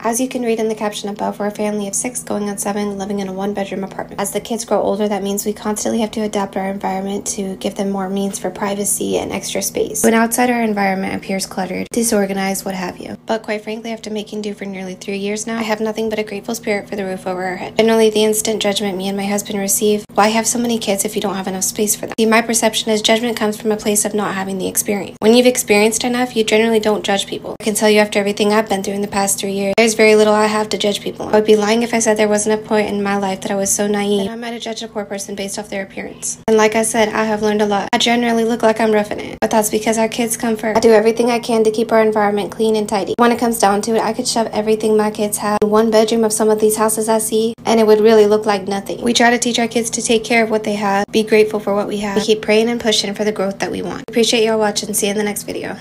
As you can read in the caption above, we're a family of 6 going on 7 living in a 1-bedroom apartment. As the kids grow older, that means we constantly have to adapt our environment to give them more means for privacy and extra space. When outside our environment appears cluttered, disorganized, what have you. But quite frankly, after making do for nearly 3 years now, I have nothing but a grateful spirit for the roof over our head. Generally, the instant judgment me and my husband receive, why have so many kids if you don't have enough space for them? See, my perception is judgment comes from a place of not having the experience. When you've experienced enough, you generally don't judge people. I can tell you after everything I've been through in the past 3 years, there's very little I have to judge people. I would be lying if I said there wasn't a point in my life that I was so naive that I might have judged a poor person based off their appearance. And like I said, I have learned a lot. I generally look like I'm roughing it, but that's because our kids come first. I do everything I can to keep our environment clean and tidy. When it comes down to it, I could shove everything my kids have in one bedroom of some of these houses I see, and it would really look like nothing. We try to teach our kids to take care of what they have, be grateful for what we have. We keep praying and pushing for the growth that we want. Appreciate y'all watching. See you in the next video.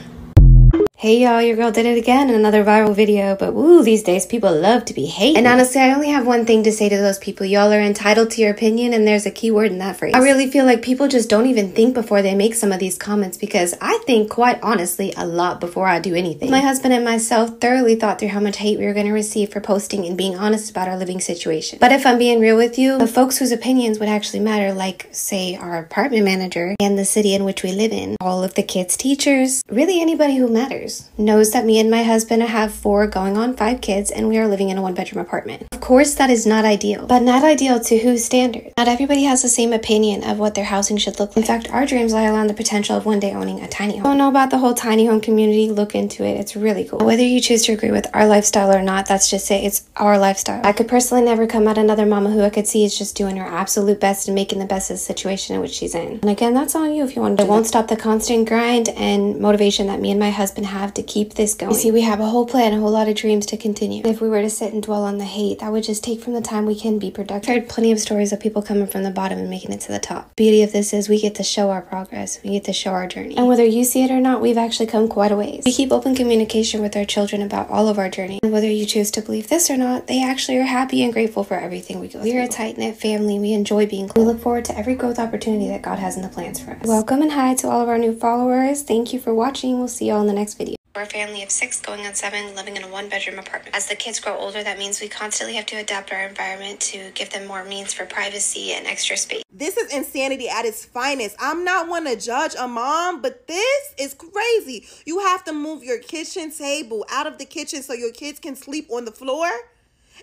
Hey y'all, your girl did it again in another viral video, but woo, these days people love to be hating. And honestly, I only have one thing to say to those people. Y'all are entitled to your opinion, and there's a key word in that phrase. I really feel like people just don't even think before they make some of these comments, because I think, quite honestly, a lot before I do anything. My husband and myself thoroughly thought through how much hate we were going to receive for posting and being honest about our living situation. But if I'm being real with you, the folks whose opinions would actually matter, like, say, our apartment manager and the city in which we live in, all of the kids' teachers, really anybody who matters, knows that me and my husband have 4 going on 5 kids, and we are living in a 1-bedroom apartment. Of course, that is not ideal, but not ideal to whose standard? Not everybody has the same opinion of what their housing should look like. In fact, our dreams lie along the potential of one day owning a tiny home. I don't know about the whole tiny home community. Look into it. It's really cool. Whether you choose to agree with our lifestyle or not, that's just it. It's our lifestyle. I could personally never come at another mama who I could see is just doing her absolute best and making the best of the situation in which she's in. And again, that's on you if you want to. It won't stop the constant grind and motivation that me and my husband have to keep this going. You see, we have a whole plan, a whole lot of dreams to continue. If we were to sit and dwell on the hate, that would just take from the time we can be productive. I've heard plenty of stories of people coming from the bottom and making it to the top. The beauty of this is we get to show our progress. We get to show our journey. And whether you see it or not, we've actually come quite a ways. We keep open communication with our children about all of our journey. And whether you choose to believe this or not, they actually are happy and grateful for everything we go through. We're a tight-knit family. We enjoy being close. We look forward to every growth opportunity that God has in the plans for us. Welcome and hi to all of our new followers. Thank you for watching. We'll see you all in the next video. We're a family of 6 going on 7 living in a 1-bedroom apartment. As the kids grow older, that means we constantly have to adapt our environment to give them more means for privacy and extra space. This is insanity at its finest. I'm not one to judge a mom, but this is crazy. You have to move your kitchen table out of the kitchen so your kids can sleep on the floor.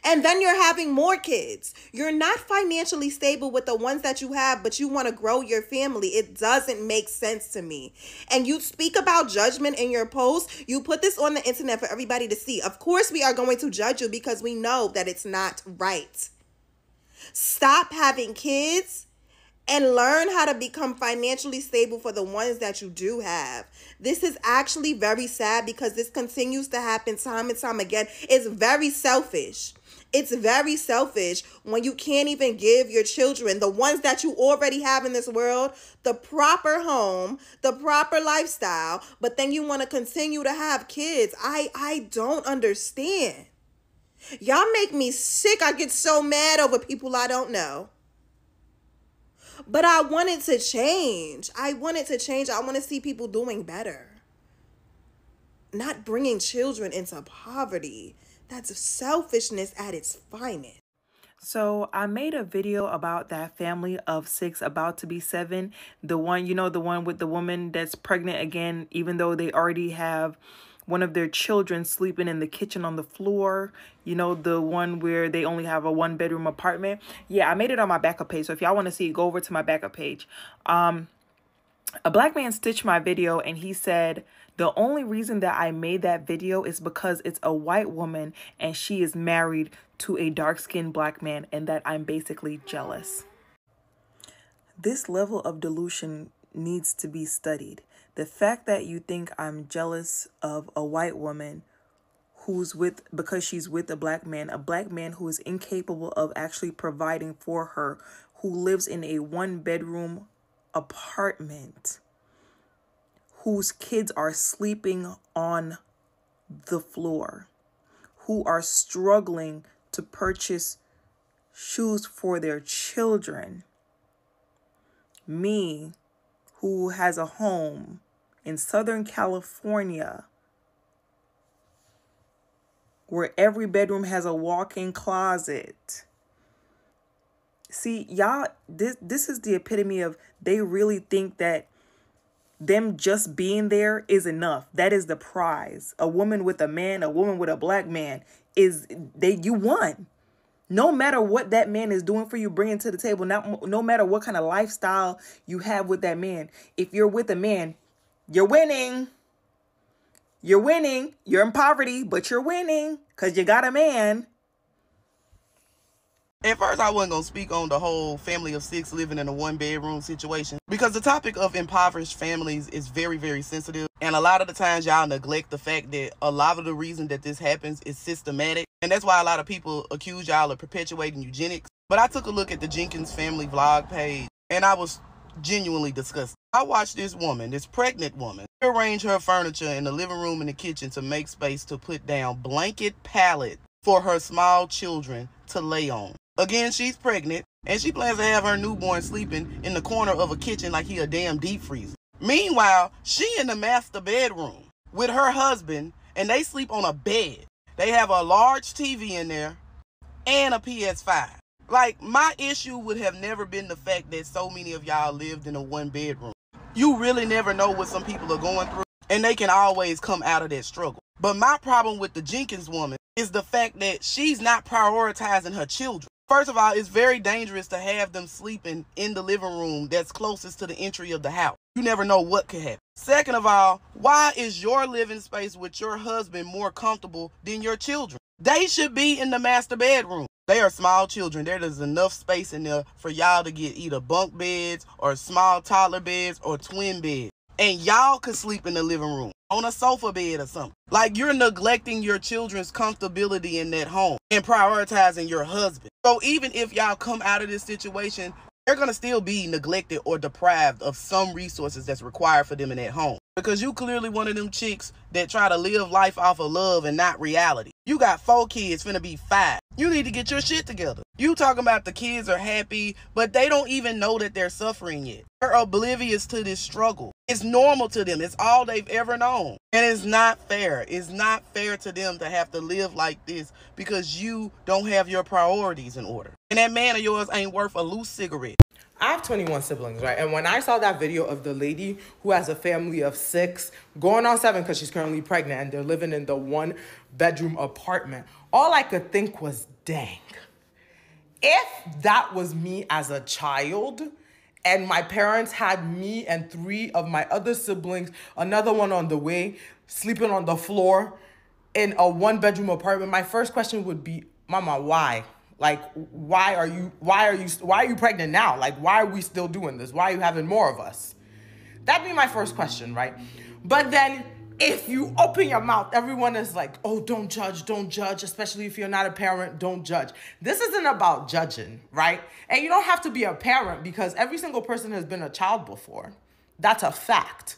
And then you're having more kids. You're not financially stable with the ones that you have, but you want to grow your family. It doesn't make sense to me. And you speak about judgment in your post. You put this on the internet for everybody to see. Of course, we are going to judge you because we know that it's not right. Stop having kids and learn how to become financially stable for the ones that you do have. This is actually very sad because this continues to happen time and time again. It's very selfish. It's very selfish when you can't even give your children, the ones that you already have in this world, the proper home, the proper lifestyle, but then you want to continue to have kids. I don't understand. Y'all make me sick. I get so mad over people I don't know. But I want it to change. I want it to change. I want to see people doing better. Not bringing children into poverty. That's selfishness at its finest. So I made a video about that family of 6 about to be 7. The one, the one with the woman that's pregnant again, even though they already have one of their children sleeping in the kitchen on the floor. The one where they only have a 1-bedroom apartment. Yeah, I made it on my backup page. So if y'all want to see it, go over to my backup page. A black man stitched my video and he said, the only reason that I made that video is because it's a white woman and she is married to a dark-skinned black man and that I'm basically jealous. This level of delusion needs to be studied. The fact that you think I'm jealous of a white woman because she's with a black man who is incapable of actually providing for her, who lives in a 1-bedroom apartment, whose kids are sleeping on the floor, who are struggling to purchase shoes for their children. Me, who has a home in Southern California, where every bedroom has a walk-in closet. See, y'all, this is the epitome of, they really think that them just being there is enough. That is the prize. A woman with a man, a woman with a black man, you won. No matter what that man is doing for you, bringing to the table, no matter what kind of lifestyle you have with that man, if you're with a man, you're winning. You're winning. You're in poverty, but you're winning because you got a man. At first, I wasn't going to speak on the whole family of 6 living in a 1-bedroom situation because the topic of impoverished families is very, very sensitive. And a lot of the times y'all neglect the fact that a lot of the reason that this happens is systematic. And that's why a lot of people accuse y'all of perpetuating eugenics. But I took a look at the Jenkins family vlog page and I was genuinely disgusted. I watched this woman, this pregnant woman, rearrange her furniture in the living room and the kitchen to make space to put down blanket pallet for her small children to lay on. Again, she's pregnant, and she plans to have her newborn sleeping in the corner of a kitchen like he a damn deep freezer. Meanwhile, she in the master bedroom with her husband, and they sleep on a bed. They have a large TV in there and a PS5. Like, my issue would have never been the fact that so many of y'all lived in a 1-bedroom. You really never know what some people are going through, and they can always come out of that struggle. But my problem with the Jenkins woman is the fact that she's not prioritizing her children. First of all, it's very dangerous to have them sleeping in the living room that's closest to the entry of the house. You never know what could happen. Second of all, why is your living space with your husband more comfortable than your children? They should be in the master bedroom. They are small children. There is enough space in there for y'all to get either bunk beds or small toddler beds or twin beds. And y'all could sleep in the living room on a sofa bed or something. Like, you're neglecting your children's comfortability in that home and prioritizing your husband. So even if y'all come out of this situation, they're going to still be neglected or deprived of some resources that's required for them in that home. Because you clearly one of them chicks that try to live life off of love and not reality. You got 4 kids, finna be 5. You need to get your shit together. You talking about the kids are happy, but they don't even know that they're suffering yet. They're oblivious to this struggle. It's normal to them. It's all they've ever known. And it's not fair. It's not fair to them to have to live like this because you don't have your priorities in order. And that man of yours ain't worth a loose cigarette. I have 21 siblings, right? And when I saw that video of the lady who has a family of 6, going on 7 because she's currently pregnant and they're living in the 1-bedroom apartment, all I could think was, dang, if that was me as a child and my parents had me and 3 of my other siblings, another one on the way, sleeping on the floor in a 1-bedroom apartment, my first question would be, Mama, why? Like, why are you pregnant now? Like, why are we still doing this? Why are you having more of us? That'd be my first question, right? But then if you open your mouth, everyone is like, oh, don't judge, especially if you're not a parent, don't judge. This isn't about judging, right? And you don't have to be a parent because every single person has been a child before. That's a fact.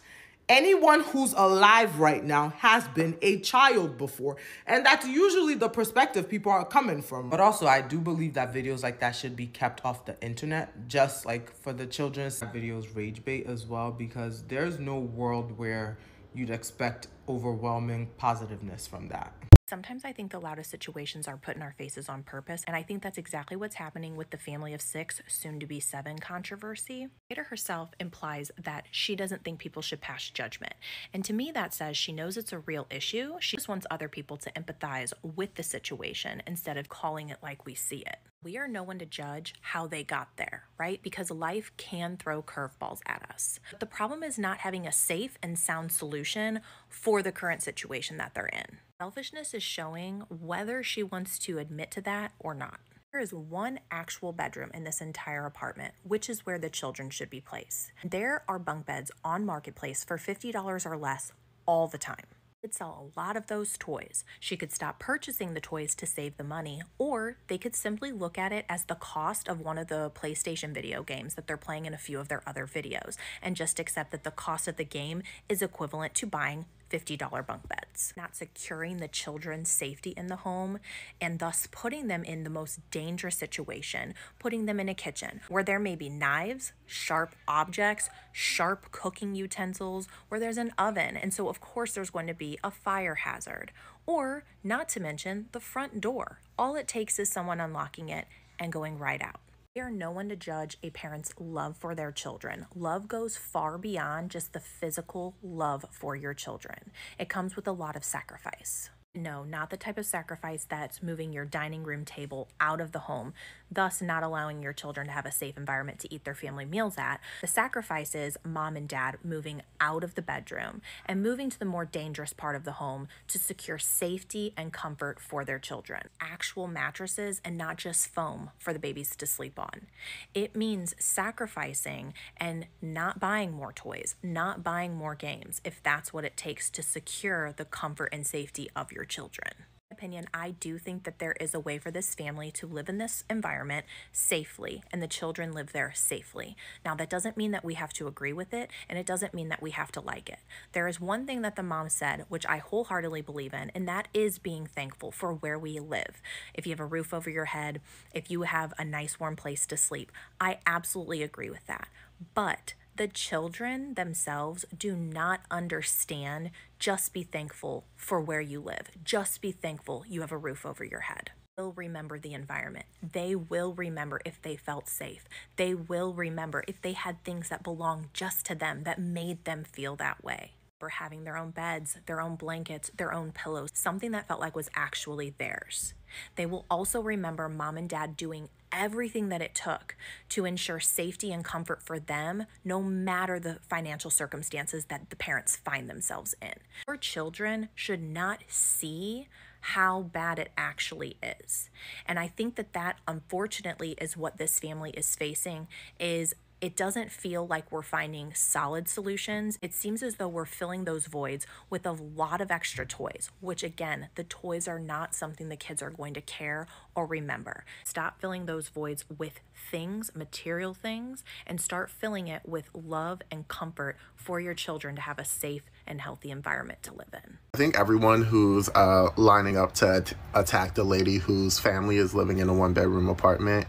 Anyone who's alive right now has been a child before. And that's usually the perspective people are coming from. But also, I do believe that videos like that should be kept off the internet. Just like for the children's videos, rage bait as well. Because there's no world where you'd expect overwhelming positiveness from that. Sometimes I think the loudest situations are put in our faces on purpose, and I think that's exactly what's happening with the family of 6, soon to be 7 controversy. Jada herself implies that she doesn't think people should pass judgment, and to me that says she knows it's a real issue. She just wants other people to empathize with the situation instead of calling it like we see it. We are no one to judge how they got there, right? Because life can throw curveballs at us. But the problem is not having a safe and sound solution for the current situation that they're in. Selfishness is showing whether she wants to admit to that or not. There is 1 actual bedroom in this entire apartment, which is where the children should be placed. There are bunk beds on Marketplace for $50 or less all the time. She could sell a lot of those toys. She could stop purchasing the toys to save the money, or they could simply look at it as the cost of one of the PlayStation video games that they're playing in a few of their other videos, and just accept that the cost of the game is equivalent to buying $50 bunk beds, not securing the children's safety in the home, and thus putting them in the most dangerous situation, putting them in a kitchen where there may be knives, sharp objects, sharp cooking utensils, where there's an oven, and so of course there's going to be a fire hazard. Or, not to mention, the front door. All it takes is someone unlocking it and going right out. We are no one to judge a parent's love for their children. Love goes far beyond just the physical love for your children. It comes with a lot of sacrifice. No, not the type of sacrifice that's moving your dining room table out of the home, thus not allowing your children to have a safe environment to eat their family meals at. The sacrifice is mom and dad moving out of the bedroom and moving to the more dangerous part of the home to secure safety and comfort for their children. Actual mattresses and not just foam for the babies to sleep on. It means sacrificing and not buying more toys, not buying more games, if that's what it takes to secure the comfort and safety of your children. In my opinion, I do think that there is a way for this family to live in this environment safely and the children live there safely. Now, that doesn't mean that we have to agree with it, and it doesn't mean that we have to like it. There is one thing that the mom said, which I wholeheartedly believe in, and that is being thankful for where we live. If you have a roof over your head, if you have a nice warm place to sleep, I absolutely agree with that. But the children themselves do not understand just be thankful for where you live. Just be thankful you have a roof over your head. They will remember the environment. They will remember if they felt safe. They will remember if they had things that belonged just to them that made them feel that way. For having their own beds, their own blankets, their own pillows, something that felt like was actually theirs. They will also remember mom and dad doing everything that it took to ensure safety and comfort for them, no matter the financial circumstances that the parents find themselves in. Your children should not see how bad it actually is. And I think that that unfortunately is what this family is facing. Is it doesn't feel like we're finding solid solutions. It seems as though we're filling those voids with a lot of extra toys, which again, the toys are not something the kids are going to care or remember. Stop filling those voids with things, material things, and start filling it with love and comfort for your children to have a safe and healthy environment to live in. I think everyone who's lining up to attack the lady whose family is living in a one-bedroom apartment,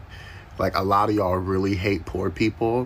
like, a lot of y'all really hate poor people,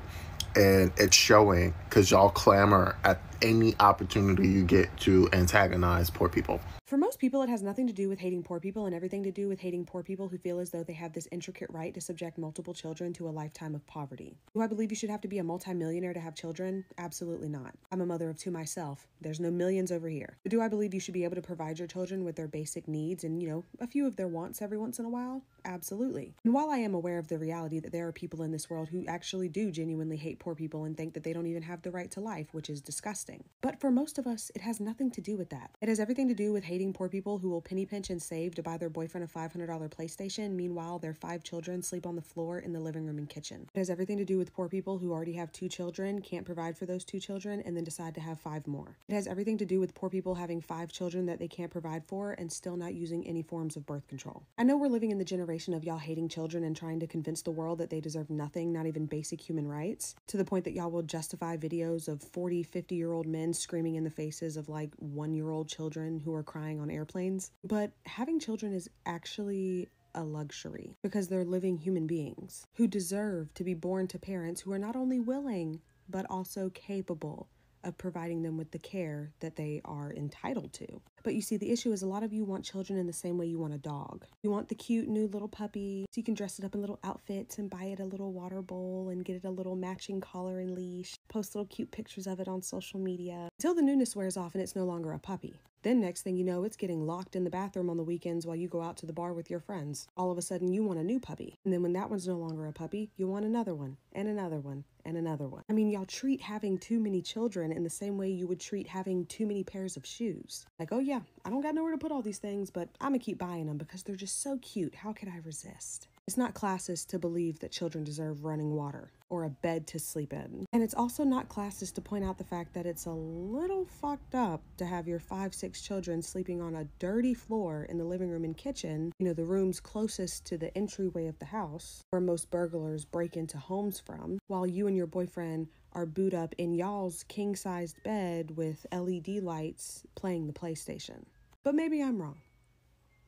and it's showing because y'all clamor at any opportunity you get to antagonize poor people. For most people, it has nothing to do with hating poor people and everything to do with hating poor people who feel as though they have this intricate right to subject multiple children to a lifetime of poverty. Do I believe you should have to be a multimillionaire to have children? Absolutely not. I'm a mother of two myself. There's no millions over here. But do I believe you should be able to provide your children with their basic needs and, a few of their wants every once in a while? Absolutely. And while I am aware of the reality that there are people in this world who actually do genuinely hate poor people and think that they don't even have the right to life, which is disgusting. But for most of us, it has nothing to do with that. It has everything to do with hating poor people who will penny pinch and save to buy their boyfriend a $500 PlayStation. Meanwhile, their 5 children sleep on the floor in the living room and kitchen. It has everything to do with poor people who already have 2 children, can't provide for those 2 children, and then decide to have 5 more. It has everything to do with poor people having 5 children that they can't provide for and still not using any forms of birth control. I know we're living in the generation of y'all hating children and trying to convince the world that they deserve nothing, not even basic human rights, to the point that y'all will justify videos of 40, 50-year-old men screaming in the faces of 1-year-old children who are crying on airplanes. But having children is actually a luxury because they're living human beings who deserve to be born to parents who are not only willing but also capable of providing them with the care that they are entitled to. But you see, the issue is a lot of you want children in the same way you want a dog. You want the cute new little puppy so you can dress it up in little outfits and buy it a little water bowl and get it a little matching collar and leash, post little cute pictures of it on social media until the newness wears off and it's no longer a puppy. Then next thing you know, it's getting locked in the bathroom on the weekends while you go out to the bar with your friends. All of a sudden, you want a new puppy. And then when that one's no longer a puppy, you want another one, and another one, and another one. I mean, y'all treat having too many children in the same way you would treat having too many pairs of shoes. Like, oh yeah, I don't got nowhere to put all these things, but I'm gonna keep buying them because they're just so cute. How could I resist? It's not classist to believe that children deserve running water or a bed to sleep in. And it's also not classist to point out the fact that it's a little fucked up to have your 5-6 children sleeping on a dirty floor in the living room and kitchen, you know, the rooms closest to the entryway of the house where most burglars break into homes from, while you and your boyfriend are boot up in y'all's king-sized bed with LED lights playing the PlayStation. But maybe I'm wrong.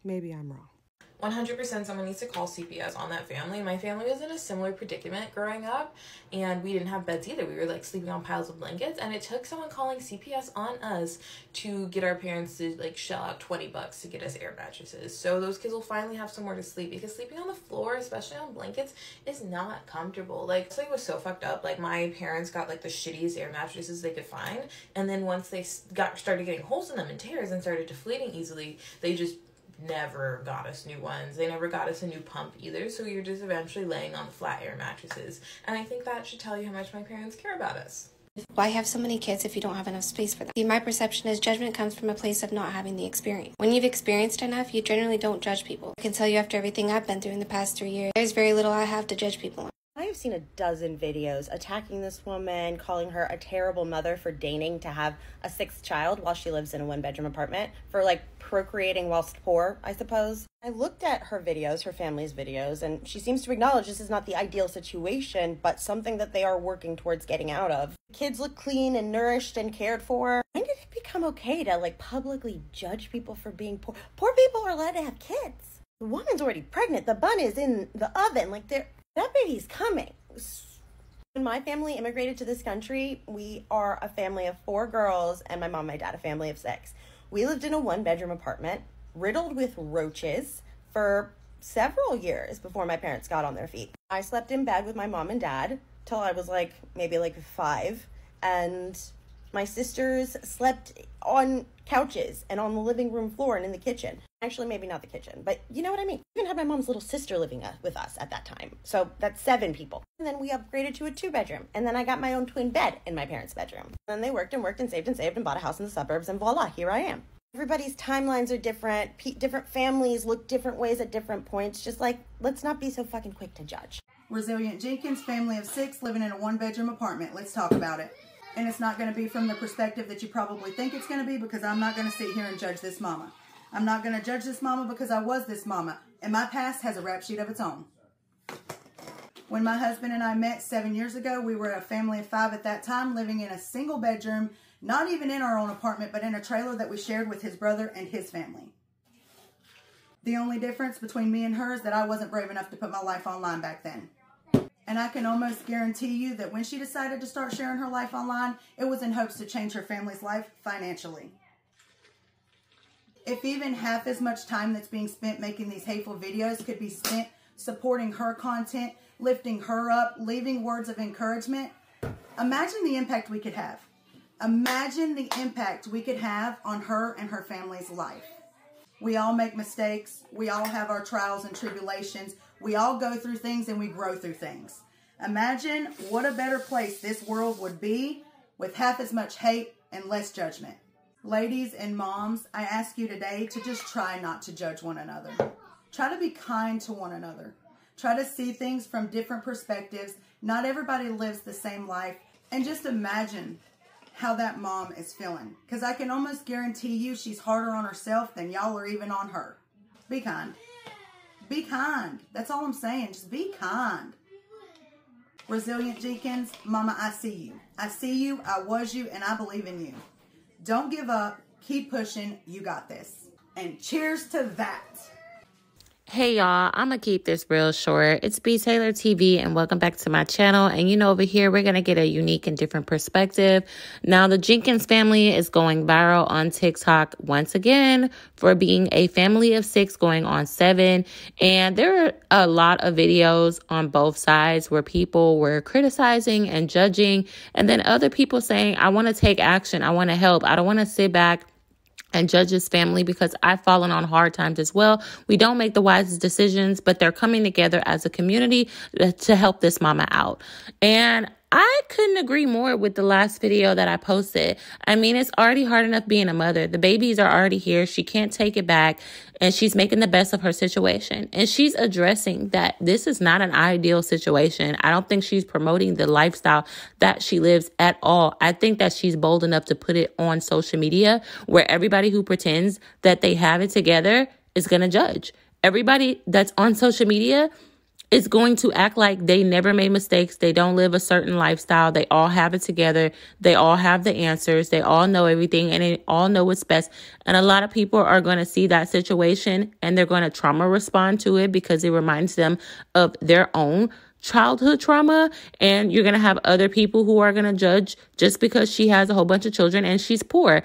Maybe I'm wrong. 100% someone needs to call CPS on that family. My family was in a similar predicament growing up, and we didn't have beds either. We were like sleeping on piles of blankets, and it took someone calling CPS on us to get our parents to like shell out $20 to get us air mattresses. So those kids will finally have somewhere to sleep, because sleeping on the floor, especially on blankets, is not comfortable. Like, it was so fucked up. Like, my parents got like the shittiest air mattresses they could find, and then once they started getting holes in them and tears and started deflating easily, they just never got us new ones. They never got us a new pump either, so you're just eventually laying on flat air mattresses. And I think that should tell you how much my parents care about us. Why have so many kids if you don't have enough space for them? See, my perception is judgment comes from a place of not having the experience. When you've experienced enough, you generally don't judge people. I can tell you after everything I've been through in the past 3 years, there's very little I have to judge people on. I have seen a dozen videos attacking this woman, calling her a terrible mother for deigning to have a 6th child while she lives in a 1-bedroom apartment, for like procreating whilst poor, I suppose. I looked at her videos, her family's videos, and she seems to acknowledge this is not the ideal situation, but something that they are working towards getting out of. Kids look clean and nourished and cared for. When did it become okay to like publicly judge people for being poor? Poor people are allowed to have kids. The woman's already pregnant. The bun is in the oven. Like, that baby's coming. When my family immigrated to this country, we are a family of 4 girls, and my mom and my dad a family of 6. We lived in a 1-bedroom apartment riddled with roaches for several years before my parents got on their feet. I slept in bed with my mom and dad till I was maybe 5, and my sisters slept on couches and on the living room floor and in the kitchen. Actually, maybe not the kitchen, but you know what I mean. I even had my mom's little sister living with us at that time. So that's 7 people. And then we upgraded to a 2-bedroom. And then I got my own twin bed in my parents' bedroom. And then they worked and saved and bought a house in the suburbs, and voila, here I am. Everybody's timelines are different. Different families look different ways at different points. Just let's not be so fucking quick to judge. Resilient Jenkins, family of 6, living in a 1-bedroom apartment. Let's talk about it. And it's not going to be from the perspective that you probably think it's going to be, because I'm not going to sit here and judge this mama. I'm not going to judge this mama because I was this mama, and my past has a rap sheet of its own. When my husband and I met 7 years ago, we were a family of 5 at that time, living in a single bedroom, not even in our own apartment, but in a trailer that we shared with his brother and his family. The only difference between me and her is that I wasn't brave enough to put my life online back then. And I can almost guarantee you that when she decided to start sharing her life online, it was in hopes to change her family's life financially. If even half as much time that's being spent making these hateful videos could be spent supporting her content, lifting her up, leaving words of encouragement, imagine the impact we could have. Imagine the impact we could have on her and her family's life. We all make mistakes. We all have our trials and tribulations. We all go through things and we grow through things. Imagine what a better place this world would be with half as much hate and less judgment. Ladies and moms, I ask you today to just try not to judge one another. Try to be kind to one another. Try to see things from different perspectives. Not everybody lives the same life. And just imagine how that mom is feeling. Because I can almost guarantee you she's harder on herself than y'all are even on her. Be kind. Be kind. That's all I'm saying. Just be kind. Resilient Jenkins, mama, I see you. I see you, I was you, and I believe in you. Don't give up. Keep pushing. You got this. And cheers to that. Hey y'all, I'm gonna keep this real short. It's btaylortv and welcome back to my channel. And over here we're gonna get a unique and different perspective. Now the Jenkins family is going viral on TikTok once again for being a family of 6 going on 7. And there are a lot of videos on both sides where people were criticizing and judging, and then other people saying, I want to take action, I want to help, I don't want to sit back and judge his family because I've fallen on hard times as well. We don't make the wisest decisions, but they're coming together as a community to help this mama out. And I couldn't agree more with the last video that I posted. I mean, it's already hard enough being a mother. The babies are already here. She can't take it back, and she's making the best of her situation. And she's addressing that this is not an ideal situation. I don't think she's promoting the lifestyle that she lives at all. I think that she's bold enough to put it on social media where everybody who pretends that they have it together is going to judge. Everybody that's on social media is going to act like they never made mistakes. They don't live a certain lifestyle. They all have it together. They all have the answers. They all know everything, and they all know what's best. And a lot of people are going to see that situation and they're going to trauma respond to it because it reminds them of their own childhood trauma. And you're going to have other people who are going to judge just because she has a whole bunch of children and she's poor.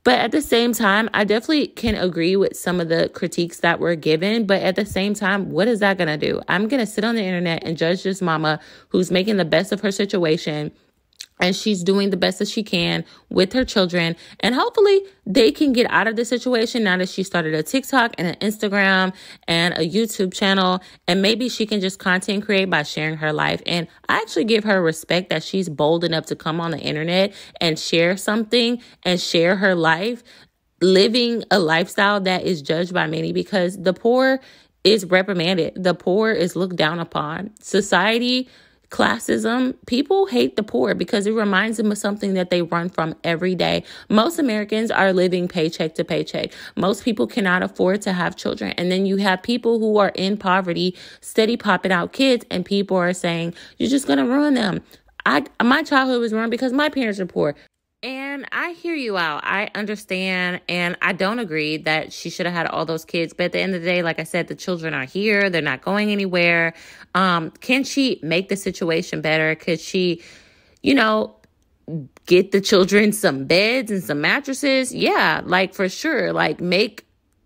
But at the same time, I definitely can agree with some of the critiques that were given. But at the same time, what is that going to do? I'm going to sit on the internet and judge this mama who's making the best of her situation. And she's doing the best that she can with her children. And hopefully they can get out of the situation now that she started a TikTok and an Instagram and a YouTube channel. And maybe she can just content create by sharing her life. And I actually give her respect that she's bold enough to come on the internet and share something and share her life, living a lifestyle that is judged by many, because the poor is reprimanded. The poor is looked down upon. Society, classism, people hate the poor because it reminds them of something that they run from every day. Most Americans are living paycheck to paycheck. Most people cannot afford to have children. And then you have people who are in poverty, steady popping out kids, and people are saying, you're just going to ruin them. My childhood was ruined because my parents are poor. And I hear you out. I understand. And I don't agree that she should have had all those kids. But at the end of the day, like I said, the children are here. They're not going anywhere. Can she make the situation better? Could she, get the children some beds and some mattresses? Yeah, like for sure. Like make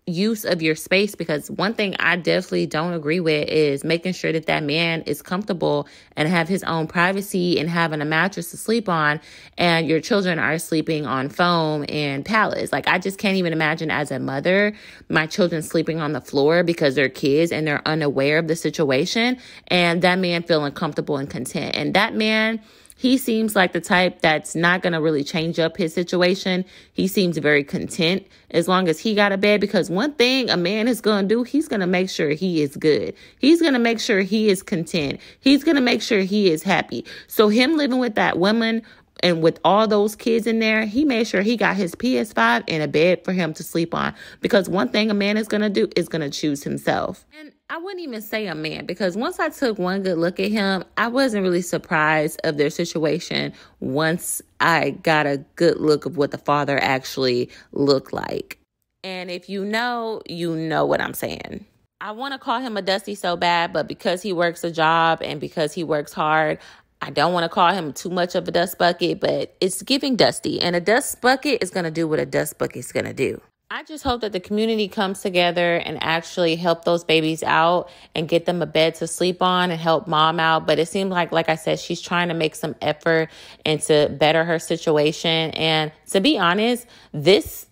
use of your space, because one thing I definitely don't agree with is making sure that that man is comfortable and have his own privacy and having a mattress to sleep on, and your children are sleeping on foam and pallets. Like I just can't even imagine as a mother, my children sleeping on the floor because they're kids and they're unaware of the situation, and that man feeling comfortable and content. And that man, he seems like the type that's not going to really change up his situation. He seems very content as long as he got a bed, because one thing a man is going to do, he's going to make sure he is good. He's going to make sure he is content. He's going to make sure he is happy. So him living with that woman and with all those kids in there, he made sure he got his PS5 and a bed for him to sleep on, because one thing a man is going to do is going to choose himself. And I wouldn't even say a man, because once I took one good look at him, I wasn't really surprised of their situation once I got a good look of what the father actually looked like. And if you know what I'm saying. I want to call him a Dusty so bad, but because he works a job and because he works hard, I don't want to call him too much of a dust bucket, but it's giving Dusty. And a dust bucket is going to do what a dust bucket is going to do. I just hope that the community comes together and actually help those babies out and get them a bed to sleep on and help mom out. But it seems like I said, she's trying to make some effort and to better her situation. And to be honest, this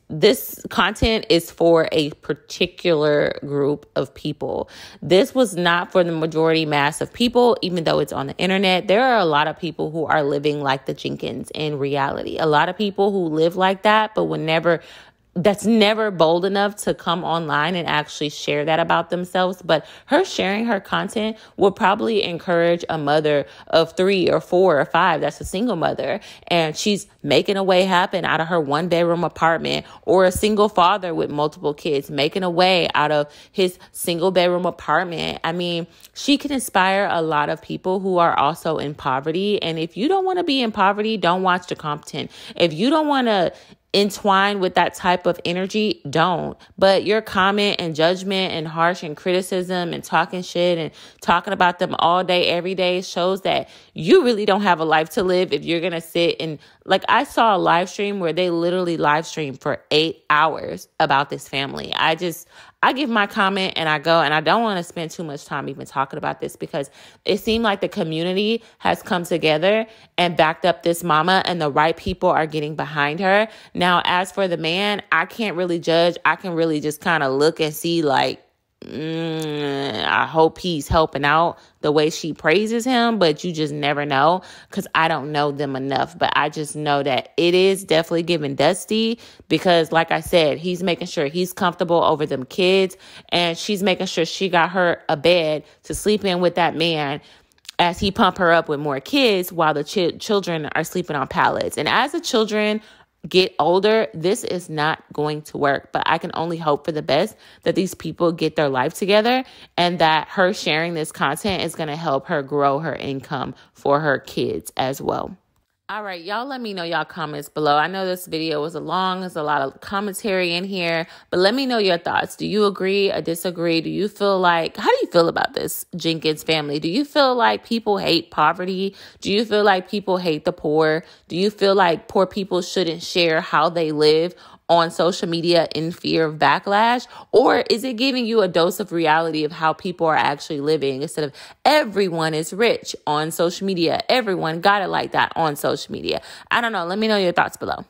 content is for a particular group of people. This was not for the majority mass of people, even though it's on the internet. There are a lot of people who are living like the Jenkins in reality. A lot of people who live like that, but that's never bold enough to come online and actually share that about themselves. But her sharing her content will probably encourage a mother of 3 or 4 or 5 that's a single mother, and she's making a way happen out of her 1-bedroom apartment, or a single father with multiple kids making a way out of his single bedroom apartment. I mean, she can inspire a lot of people who are also in poverty. And if you don't want to be in poverty, don't watch the content. If you don't want to entwine with that type of energy, don't. But your comment and judgment and harsh and criticism and talking shit and talking about them all day, every day shows that you really don't have a life to live if you're going to sit and, like, I saw a live stream where they literally live streamed for 8 hours about this family. I give my comment and I go, and I don't want to spend too much time even talking about this, because it seemed like the community has come together and backed up this mama, and the right people are getting behind her. Now, as for the man, I can't really judge. I can really just kind of look and see, like, I hope he's helping out the way she praises him, but you just never know because I don't know them enough. But I just know that it is definitely giving Dusty because, like I said, he's making sure he's comfortable over them kids, and she's making sure she got her a bed to sleep in with that man as he pump her up with more kids while the children are sleeping on pallets. And as the children get older, this is not going to work. But I can only hope for the best that these people get their life together and that her sharing this content is going to help her grow her income for her kids as well. All right, y'all let me know y'all comments below. I know this video was long. There's a lot of commentary in here, but let me know your thoughts. Do you agree or disagree? Do you feel like, how do you feel about this Jenkins family? Do you feel like people hate poverty? Do you feel like people hate the poor? Do you feel like poor people shouldn't share how they live on social media in fear of backlash? Or is it giving you a dose of reality of how people are actually living instead of everyone is rich on social media? Everyone got it like that on social media. I don't know. Let me know your thoughts below.